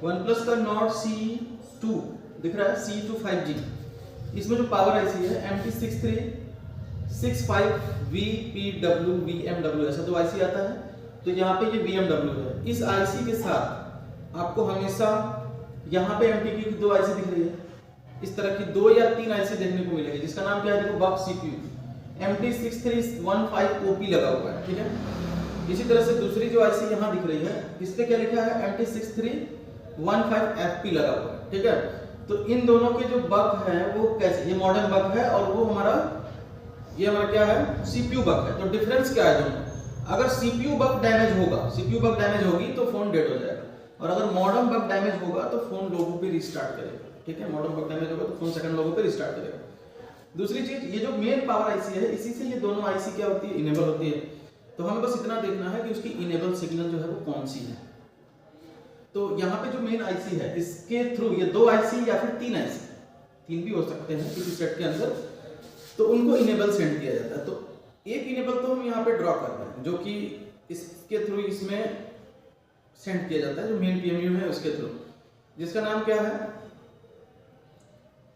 OnePlus का Nord C2 दिख रहा है, C2 5G। इसमें जो पावर आईसी है MT6365VPW VMW, ऐसा तो आईसी आता है। तो यहाँ पे ये VMW है। इस आईसी के साथ आपको हमेशा यहाँ पे MTK की 2 आईसी दिख रही है, इस तरह की 2 या 3 आईसी देखने को मिलेगी, जिसका नाम क्या है, देखो बक CPU MT6315OP लगा हुआ है, ठीक है। इसी तरह से दूसरी जो आईसी यहाँ दिख रही है, इस पे क्या लिखा है, MT6315FP लगा हुआ है, ठीक है। तो इन दोनों के जो बक है वो कैसे, ये मॉडर्न बक है और वो हमारा क्या है, CPU बक है। तो डिफरेंस क्या है दोनों, अगर CPU बक डैमेज होगा, CPU बक डैमेज होगी तो फोन डेड हो जाएगा, और अगर मॉडर्न बग डैमेज होगा तो फोन लोगों पे रिस्टार्ट करेगा, ठीक है। मॉडर्न बग डैमेज होगा तो फोन सेकंड लोगों पे रिस्टार्ट करेगा। दूसरी चीज, ये जो मेन पावर आईसी है, इसी से ये दोनों आईसी क्या होती है, इनेबल होती है। तो हमें बस इतना देखना है कि उसकी इनेबल सिग्नल जो है वो कौन सी है। तो यहाँ पे जो मेन आईसी है, इसके थ्रू ये 2 आईसी या फिर 3 आईसी, 3 भी हो सकते हैं किसी सेट के अंदर, तो उनको इनेबल सेंड किया जाता है। तो एक इनेबल तो हम यहाँ पे ड्रॉ कर रहे हैं, जो कि इसके थ्रू इसमें सेंड किया जाता है, जो मेन PMU है उसके थ्रू, जिसका नाम क्या है,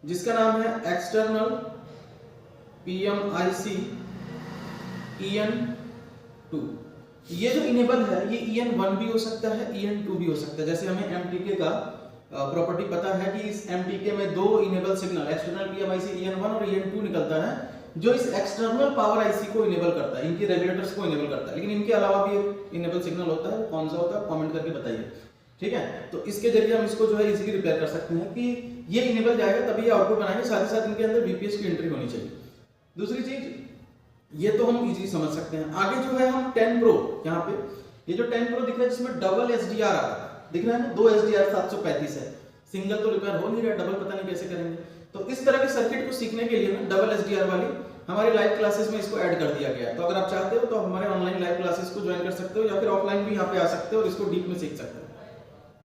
जिसका नाम है एक्सटर्नल PMIC EN2। ये जो इनेबल है ये EN1 भी हो सकता है, EN2 भी हो सकता है। जैसे हमें MTK का प्रॉपर्टी पता है कि इस MTK में 2 enable signal external PMIC EN1 और EN2 निकलता है, जो इस एक्सटर्नल पावर आईसी को इनेबल करता है, इनके रेगुलेटर्स को इनेबल करता है। लेकिन इनके अलावा भी एक इनेबल सिग्नल होता है, कौन सा होता है कमेंट करके बताइए, ठीक है। तो इसके जरिए हम इसको जो है इजीली रिपेयर कर सकते हैं कि ये इनेबल जाएगा तभी ये आउटपुट बनाएंगे, साथ ही साथ इनके अंदर VPS की एंट्री होनी चाहिए। दूसरी चीज, ये तो हम इजीली समझ सकते हैं। आगे जो है हम 10 Pro, यहाँ पे ये जो 10 Pro दिख रहा है जिसमें डबल SDR आ रहा है, दिख रहा है ना, 2 SDR 735 है, सिंगल तो रिपेयर हो नहीं रहा, डबल पता नहीं कैसे करेंगे। तो इस तरह के सर्किट को सीखने के लिए ना डबल SDR वाली हमारी लाइव क्लासेस में इसको ऐड कर दिया गया है। तो अगर आप चाहते हो तो हमारे ऑनलाइन लाइव क्लासेस को ज्वाइन कर सकते हो, या फिर ऑफलाइन भी यहाँ पे आ सकते हो और इसको डीप में सीख सकते हो।